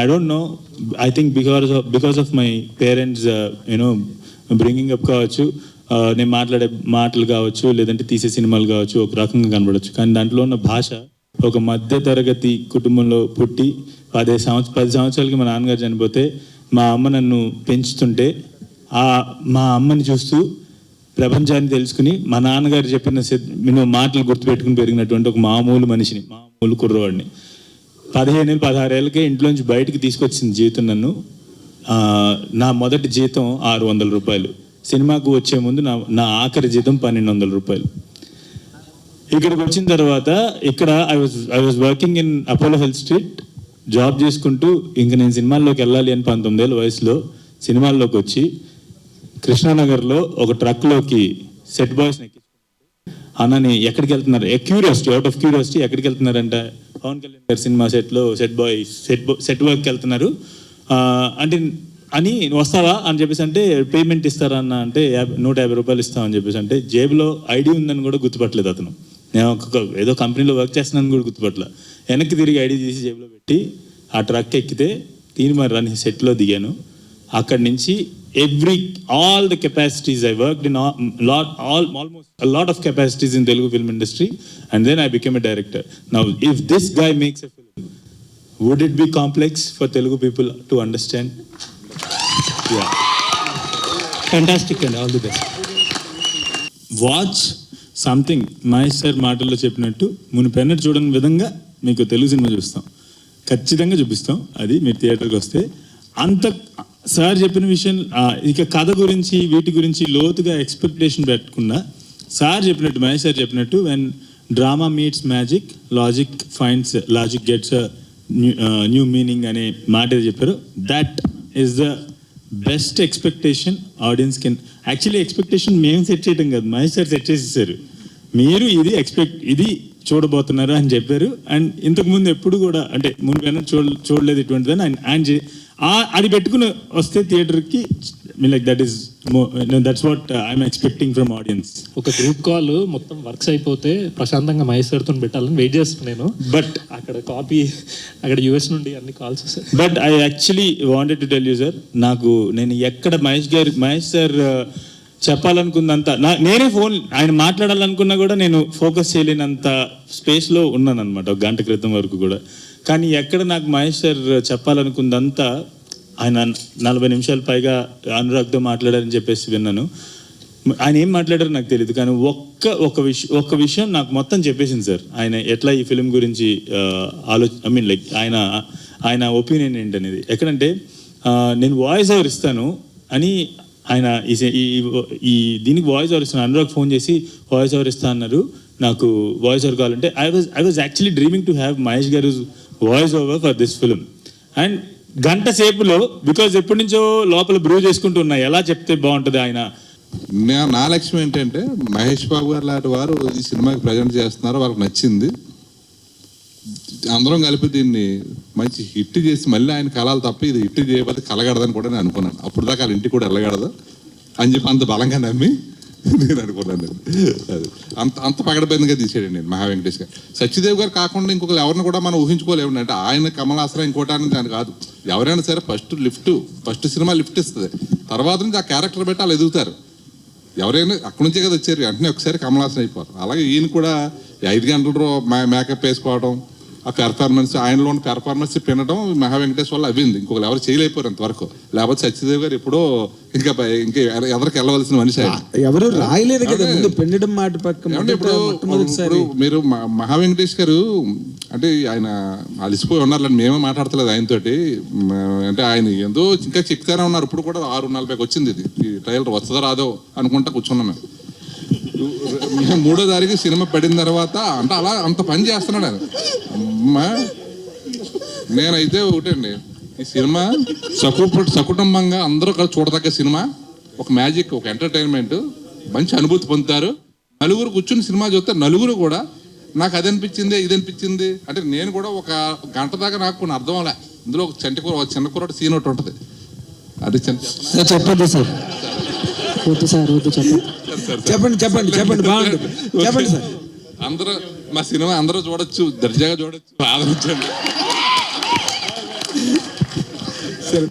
I don't know. I think because of my parents, bringing up కావచ్చు, నేను మాట్లాడే మాటలు కావచ్చు, లేదంటే తీసే సినిమాలు కావచ్చు, ఒక రకంగా కనబడవచ్చు. కానీ దాంట్లో ఉన్న భాష, ఒక మధ్య తరగతి కుటుంబంలో పుట్టి 10 సంవత్సరాలకి మా నాన్నగారు చనిపోతే మా అమ్మ నన్ను పెంచుతుంటే మా అమ్మని చూస్తూ ప్రపంచాన్ని తెలుసుకుని మా నాన్నగారు చెప్పిన మాటలు గుర్తుపెట్టుకుని పెరిగినటువంటి ఒక మామూలు కుర్రవాడిని 16 ఏళ్ళకే ఇంట్లోంచి బయటికి తీసుకొచ్చింది జీవితం నన్ను. నా మొదటి జీతం 600 రూపాయలు. సినిమాకు వచ్చే ముందు నా ఆఖరి జీతం 1200 రూపాయలు. ఇక్కడికి వచ్చిన తర్వాత ఇక్కడ I was working in Apollo health street, job చేసుకుంటూ ఇంక నేను సినిమాల్లోకి వెళ్ళాలి అని 19 ఏళ్ళ వయసులో సినిమాల్లోకి వచ్చి కృష్ణానగర్లో ఒక ట్రక్లోకి సెట్ బాయ్స్ని ఎక్కించుకుంటే, అన్నని ఎక్కడికి వెళ్తున్నారు, అవుట్ ఆఫ్ క్యూరియాసిటీ ఎక్కడికి వెళ్తున్నారంటే పవన్ కళ్యాణ్ గారి సినిమా సెట్లో సెట్ వర్క్కి వెళ్తున్నారు అంటే అని వస్తావా అని చెప్పేసి అంటే పేమెంట్ ఇస్తారా అన్న అంటే 150 రూపాయలు ఇస్తామని చెప్పేసి అంటే జేబులో ఐడి ఉందని కూడా గుర్తుపట్టలేదు అతను. నేను ఏదో కంపెనీలో వర్క్ చేస్తున్నాను కూడా గుర్తుపట్టలే. వెనక్కి తిరిగి ఐడి తీసి జేబులో పెట్టి ఆ ట్రక్ ఎక్కితే తీన్మార్ అని సెట్లో దిగాను. అక్కడి నుంచి all the capacities I worked in, almost a lot of capacities in Telugu film industry, and then I became a director. Now if this guy makes a film, would it be complex for Telugu people to understand? Yeah, fantastic and all the best. Watch something Mahesh sir మాటల్లో చెప్పినట్టు మునిపెన్నట్టు చూడని విధంగా మీకు Telugu cinema చూస్తాం, ఖచ్చితంగా చూపిస్తాం. అది మీరు థియేటర్కి వస్తే. అంత సార్ చెప్పిన విషయం, ఇక కథ గురించి వీటి గురించి లోతుగా ఎక్స్పెక్టేషన్ పెట్టకుండా సార్ చెప్పినట్టు, మహేష్ సార్ చెప్పినట్టు, when drama meets magic, logic gets new meaning అనే మాట ఏది చెప్పారు, that is the best expectation audience can. Actually expectation మేము సెట్ చేయడం కాదు, మహేష్ సార్ సెట్ చేసేసారు. మీరు ఇది చూడబోతున్నారు అని చెప్పారు. అండ్ ఇంతకుముందు ఎప్పుడు కూడా అంటే ముందు చూడలేదు ఇటువంటిదని ఆయన అది పెట్టుకుని వస్తే థియేటర్కి like that's what I'm expecting from audience. ఒక గ్రూప్ కాల్ మొత్తం వర్క్స్ అయిపోతే ప్రశాంతంగా మహేష్ సార్తో పెట్టాలని వెయిట్ చేస్తున్నాను. బట్ అక్కడ కాపీ అక్కడ యూఎస్ నుండి అన్ని కాల్స్ వస్తాయి. But I actually wanted to tell you sir, నేను ఎక్కడ మహేష్ సార్ చెప్పాలనుకున్నంత నేనే ఆయన మాట్లాడాలనుకున్నా కూడా నేను ఫోకస్ చేయలేనంత స్పేస్లో ఉన్నాను అనమాట ఒక గంట క్రితం వరకు కూడా. కానీ ఎక్కడ నాకు మహేష్ సార్ చెప్పాలనుకుందంతా ఆయన 40 నిమిషాలు పైగా అనురాగ్తో మాట్లాడారని చెప్పేసి విన్నాను. ఆయన ఏం మాట్లాడారో నాకు తెలియదు, కానీ ఒక్క విషయం నాకు మొత్తం చెప్పేసింది సార్. ఆయన ఎట్లా ఈ ఫిలిం గురించి ఆయన ఒపీనియన్ ఏంటనేది. ఎక్కడంటే నేను వాయిస్ ఓవర్ ఇస్తాను అని ఆయన ఈ దీనికి వాయిస్ ఓవర్ ఇస్తాను, అనురాగ్ ఫోన్ చేసి వాయిస్ ఓవర్ ఇస్తా అన్నారు, నాకు వాయిస్ ఓవర్ కావాలంటే I was actually dreaming to have Mahesh గారు voice over for this film. And గంట సేపులో, బికాజ్ ఎప్పటి నుంచో లోపల బ్రూ చేసుకుంటూ ఉన్నాయి, ఎలా చెప్తే బాగుంటుంది ఆయన. నా లక్ష్యం ఏంటంటే మహేష్ బాబు గారు లాంటి వారు ఈ సినిమాకి ప్రజెంట్ చేస్తున్నారు, వాళ్ళకి నచ్చింది, అందరం కలిపి దీన్ని మంచి హిట్ చేసి మళ్ళీ ఆయన కళాలు తప్ప ఇది హిట్ చేయకపోతే కలగడదని కూడా నేను అనుకున్నాను. అప్పుడు దాకా వాళ్ళ ఇంటికి కూడా వెళ్ళగడదు అని చెప్పి అంత బలంగా నమ్మి నేను అనుకున్నాను. అది అంత పగడబందిగా తీసాడు నేను మహా వెంకటేష్ గారు. సత్యదేవ్ గారు కాకుండా ఇంకొకరు ఎవరిని కూడా మనం ఊహించుకోలేము. అంటే ఆయన కమలాసనం ఇంకోటానికి దాని కాదు. ఎవరైనా సరే ఫస్ట్ సినిమా లిఫ్ట్ ఇస్తుంది, తర్వాత నుంచి ఆ క్యారెక్టర్ పెట్టి వాళ్ళు ఎదుగుతారు. ఎవరైనా అక్కడి నుంచే కదా వచ్చారు, వెంటనే ఒకసారి కమలాసనం అయిపోరు. అలాగే ఈయన కూడా 5 గంటలు మేకప్ వేసుకోవడం, ఆ పెర్ఫార్మెన్స్, ఆయనలో ఉన్న పెర్ఫార్మెన్స్ పినడం మహా వెంకటేష్ వల్ల అవ్వింది. ఇంకొకరు ఎవరు చేయలేకపోయారు అంతవరకు. లేకపోతే సత్యదేవ్ గారు ఎప్పుడో ఇంకా ఎదరికి వెళ్ళవలసిన మనిషి. ఎవరు రాయలేదు కదా పెండడం మాట పక్కన. ఇప్పుడు మీరు మహా వెంకటేష్ గారు అంటే ఆయన అలిసిపోయి ఉన్నారులేండి, మేమే మాట్లాడతలేదు ఆయనతోటి. అంటే ఆయన ఏదో ఇంకా చెప్తానే ఉన్నారు. ఇప్పుడు కూడా 6:40కి వచ్చింది ఇది, ఈ ట్రైలర్ వస్తుందో రాదో అనుకుంటా కూర్చున్నాం మేము. 3వ తారీఖు సినిమా పడిన తర్వాత అంటే అలా అంత పని చేస్తున్నాడు ఆయన. నేనైతే ఒకటండి, ఈ సినిమా సకుటుంబంగా అందరూ కలిసి చూడదగ్గ సినిమా, ఒక మ్యాజిక్, ఒక ఎంటర్టైన్మెంట్, మంచి అనుభూతి పొందుతారు. నలుగురు కూర్చుని సినిమా చూస్తే నలుగురు కూడా నాకు అది అనిపించింది ఇది అనిపించింది అంటే నేను కూడా ఒక గంట దాకా నాకు కొన్ని అర్థం అవ్వలే. ఇందులో ఒక చిన్న కూర సీన్ ఒకటి ఉంటుంది. అది చెప్పండి సార్, చెప్పండి బాగుంటుంది, చెప్పండి సార్. అందరూ మా సినిమా అందరూ చూడొచ్చు, దర్జాగా చూడొచ్చు, ఆదరించండి.